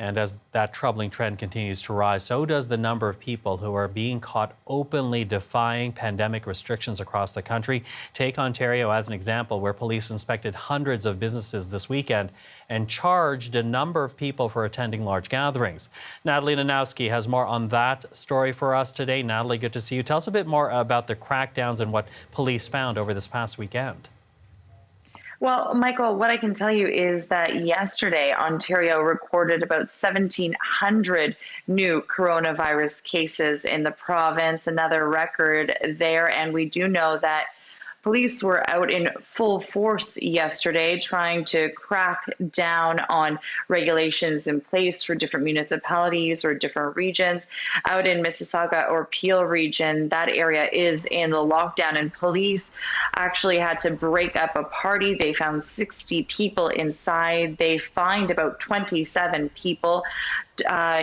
And as that troubling trend continues to rise, so does the number of people who are being caught openly defying pandemic restrictions across the country. Take Ontario as an example, where police inspected hundreds of businesses this weekend and charged a number of people for attending large gatherings. Natalie Nanowski has more on that story for us today. Natalie, good to see you. Tell us a bit more about the crackdowns and what police found over this past weekend. Well, Michael, what I can tell you is that yesterday, Ontario recorded about 1,700 new coronavirus cases in the province, another record there. And we do know that police were out in full force yesterday trying to crack down on regulations in place for different municipalities or different regions. Out in Mississauga or Peel region, that area is in the lockdown, and police actually had to break up a party. They found 60 people inside. They fined about 27 people.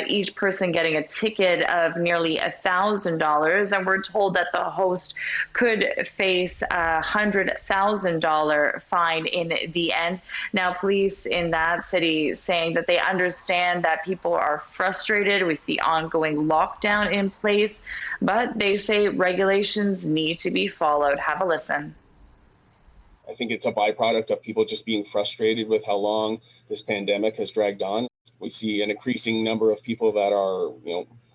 Each person getting a ticket of nearly $1,000, and we're told that the host could face a $100,000 fine in the end. Now, police in that city saying that they understand that people are frustrated with the ongoing lockdown in place, but they say regulations need to be followed. Have a listen. I think it's a byproduct of people just being frustrated with how long this pandemic has dragged on. We see an increasing number of people that are,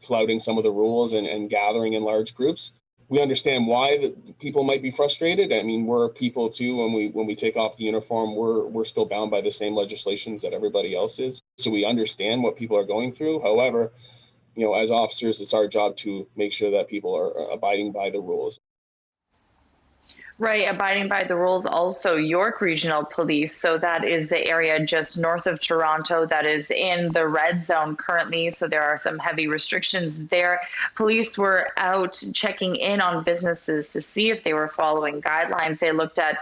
flouting some of the rules and gathering in large groups. We understand why the people might be frustrated. I mean, we're people too. When we take off the uniform, we're still bound by the same legislations that everybody else is. So we understand what people are going through. However, as officers, it's our job to make sure that people are abiding by the rules. Right, abiding by the rules. Also, York Regional Police, so that is the area just north of Toronto that is in the red zone currently, so there are some heavy restrictions there. Police were out checking in on businesses to see if they were following guidelines. They looked at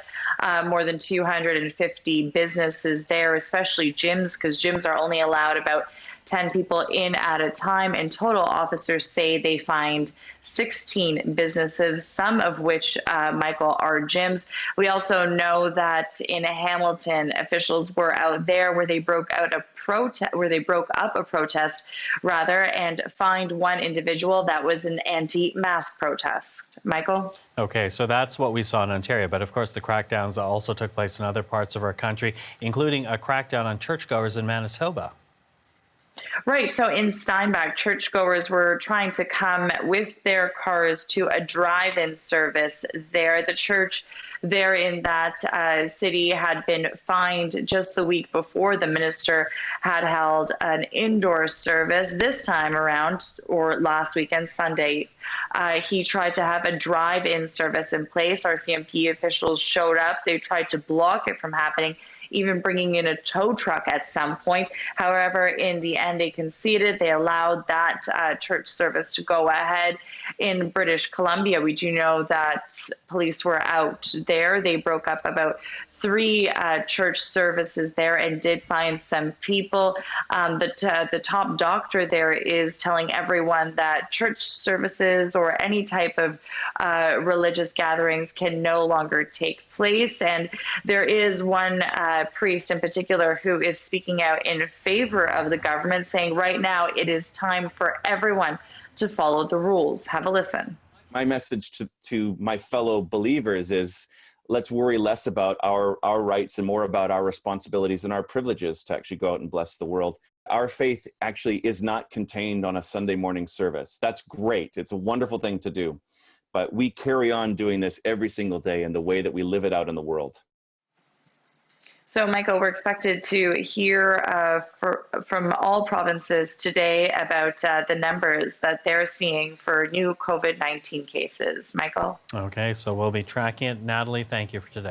more than 250 businesses there, especially gyms, because gyms are only allowed about 10 people in at a time. In total, officers say they find 16 businesses, some of which, Michael, are gyms. We also know that in Hamilton, officials were out there where they broke up a protest and fined one individual that was an anti-mask protest. Michael? Okay, so that's what we saw in Ontario, but of course the crackdowns also took place in other parts of our country, including a crackdown on churchgoers in Manitoba. Right. So in Steinbach, churchgoers were trying to come with their cars to a drive-in service there. The church there in that city had been fined just the week before. The minister had held an indoor service this time around, or last weekend, Sunday. He tried to have a drive-in service in place. RCMP officials showed up. They tried to block it from happening, even bringing in a tow truck at some point. However, in the end, they conceded. They allowed that church service to go ahead. In British Columbia, we do know that police were out there. They broke up about 3 church services there and did find some people. The top doctor there is telling everyone that church services or any type of religious gatherings can no longer take place. And there is one priest in particular who is speaking out in favor of the government, saying right now it is time for everyone to follow the rules. Have a listen. My message to my fellow believers is, let's worry less about our rights and more about our responsibilities and our privileges to actually go out and bless the world. Our faith actually is not contained on a Sunday morning service. That's great. It's a wonderful thing to do. But we carry on doing this every single day in the way that we live it out in the world. So, Michael, we're expected to hear from all provinces today about the numbers that they're seeing for new COVID-19 cases. Michael? Okay, so we'll be tracking it. Natalie, thank you for today.